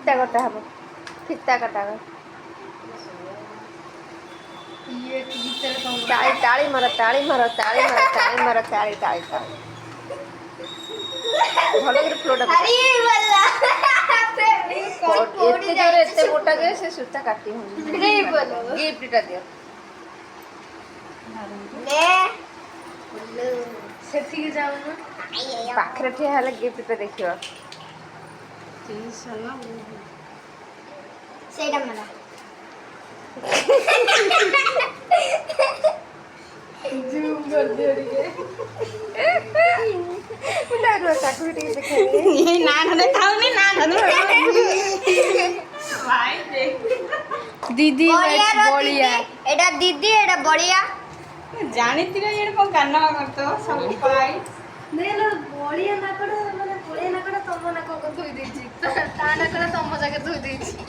ଫିତା କଟା ହବ ଫିତା କଟା ହବ ତାଳି ତାଳି ମାର ତାଳି ମାର ତାଳି ମାର ତାଳି ମାର ତାଳି ତାଳି ତାଳି ଭଲ କରି ଫ୍ଲୋଟା ଏତେ ମୋଟା ଯେ ସେ ସୂତା କାଟି ହଉନି ଗିଫ୍ଟଟା ଦିଅ ସେଠିକି ଯାଉନ ପାଖରେ ଠିଆ ହେଲେ ଗିଫ୍ଟଟା ଦେଖିବ ସେଇଟା ମାର ଜୁମ୍ କରିଦିଅ ଟିକେ ତାକୁ ବି ଟିକେ ଦେଖେଇବି ନା ଧରେ ଖାଉନି ନା ଦିଦି ବଳିଆ ଏଟା ଦିଦି ଏଟା ବଳିଆ ଜାଣିଥିଲେ ଏଇଟା କଣ କାନ କରିଥିବ ସବୁ ପାଇ ବଳିଆ ନାକଟା ମାନେ ବଳିଆ ନାକଟା ତମ ନାକ ଥୋଇ ଦେଇଛି ତା ନାକଟା ତମ ଜାଗାରେ ଥୋଇ ଦେଇଛି